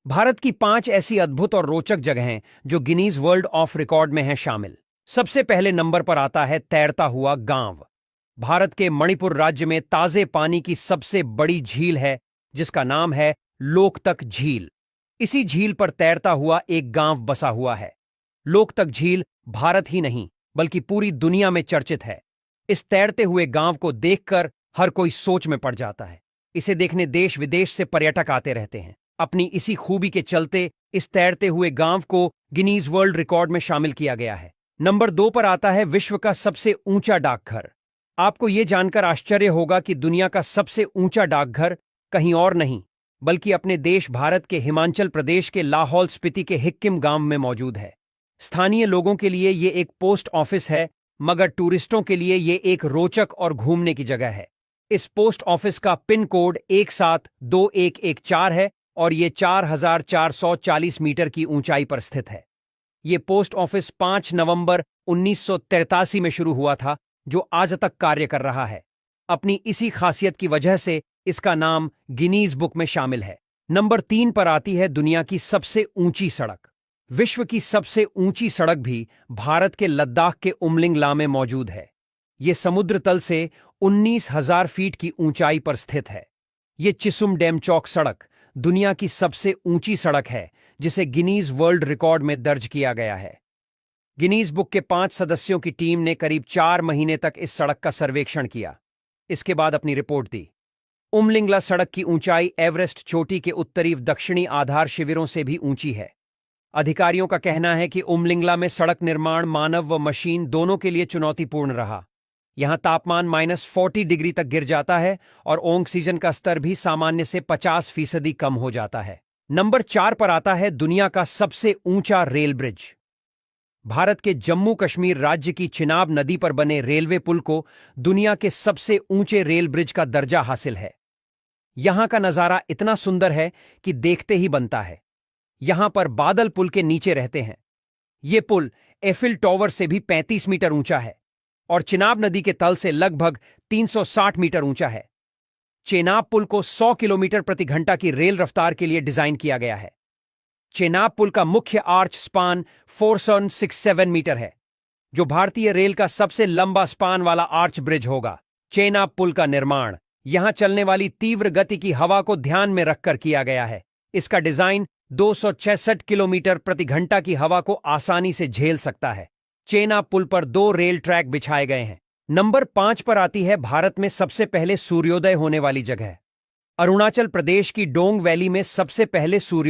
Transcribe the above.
भारत की 5 ऐसी अद्भुत और रोचक जगहें जो गिनीज वर्ल्ड ऑफ रिकॉर्ड में हैं शामिल। सबसे पहले नंबर पर आता है तैरता हुआ गांव। भारत के मणिपुर राज्य में ताजे पानी की सबसे बड़ी झील है जिसका नाम है लोकतक झील। इसी झील पर तैरता हुआ एक गांव बसा हुआ है। लोकतक झील भारत ही नहीं बल्कि पूरी दुनिया में चर्चित है। इस तैरते हुए गांव को देखकर हर कोई सोच में पड़ जाता है। इसे देखने देश विदेश से पर्यटक आते रहते हैं। अपनी इसी खूबी के चलते इस तैरते हुए गांव को गिनीज वर्ल्ड रिकॉर्ड में शामिल किया गया है। नंबर 2 पर आता है विश्व का सबसे ऊंचा डाकघर। आपको यह जानकर आश्चर्य होगा कि दुनिया का सबसे ऊंचा डाकघर कहीं और नहीं बल्कि अपने देश भारत के हिमाचल प्रदेश के लाहौल स्पीति के हिक्किम गांव में मौजूद है। स्थानीय लोगों के लिए यह एक पोस्ट ऑफिस है, मगर टूरिस्टों के लिए यह एक रोचक और घूमने की जगह है। इस पोस्ट ऑफिस का पिन कोड 172114 है और ये 4440 मीटर की ऊंचाई पर स्थित है। ये पोस्ट ऑफिस 5 नवंबर 1983 में शुरू हुआ था, जो आज तक कार्य कर रहा है। अपनी इसी खासियत की वजह से इसका नाम गिनीज बुक में शामिल है। नंबर 3 पर आती है दुनिया की सबसे ऊंची सड़क। विश्व की सबसे ऊंची सड़क भी भारत के लद्दाख के उमलिंगला में मौजूद है। ये समुद्र तल से 19,000 फीट की ऊंचाई पर स्थित है। ये चिसुम डेमचौक सड़क दुनिया की सबसे ऊंची सड़क है, जिसे गिनीज वर्ल्ड रिकॉर्ड में दर्ज किया गया है। गिनीज बुक के 5 सदस्यों की टीम ने करीब 4 महीने तक इस सड़क का सर्वेक्षण किया। इसके बाद अपनी रिपोर्ट दी। उमलिंगला सड़क की ऊंचाई एवरेस्ट चोटी के उत्तरी दक्षिणी आधार शिविरों से भी ऊंची है। अधिकारियों का कहना है कि उमलिंगला में सड़क निर्माण मानव व मशीन दोनों के लिए चुनौतीपूर्ण रहा। यहां तापमान -40 डिग्री तक गिर जाता है और ऑक्सीजन का स्तर भी सामान्य से 50% कम हो जाता है। नंबर 4 पर आता है दुनिया का सबसे ऊंचा रेल ब्रिज। भारत के जम्मू कश्मीर राज्य की चिनाब नदी पर बने रेलवे पुल को दुनिया के सबसे ऊंचे रेल ब्रिज का दर्जा हासिल है। यहां का नजारा इतना सुंदर है कि देखते ही बनता है। यहां पर बादल पुल के नीचे रहते हैं। यह पुल एफिल टॉवर से भी 35 मीटर ऊंचा है और चिनाब नदी के तल से लगभग 360 मीटर ऊंचा है। चेनाब पुल को 100 किलोमीटर प्रति घंटा की रेल रफ्तार के लिए डिजाइन किया गया है। चेनाब पुल का मुख्य आर्च स्पान 467 मीटर है, जो भारतीय रेल का सबसे लंबा स्पान वाला आर्च ब्रिज होगा। चेनाब पुल का निर्माण यहां चलने वाली तीव्र गति की हवा को ध्यान में रखकर किया गया है। इसका डिजाइन 266 किलोमीटर प्रति घंटा की हवा को आसानी से झेल सकता है। चेनाब पुल पर 2 रेल ट्रैक बिछाए गए हैं। नंबर 5 पर आती है भारत में सबसे पहले सूर्योदय होने वाली जगह। अरुणाचल प्रदेश की डोंग वैली में सबसे पहले सूर्योदय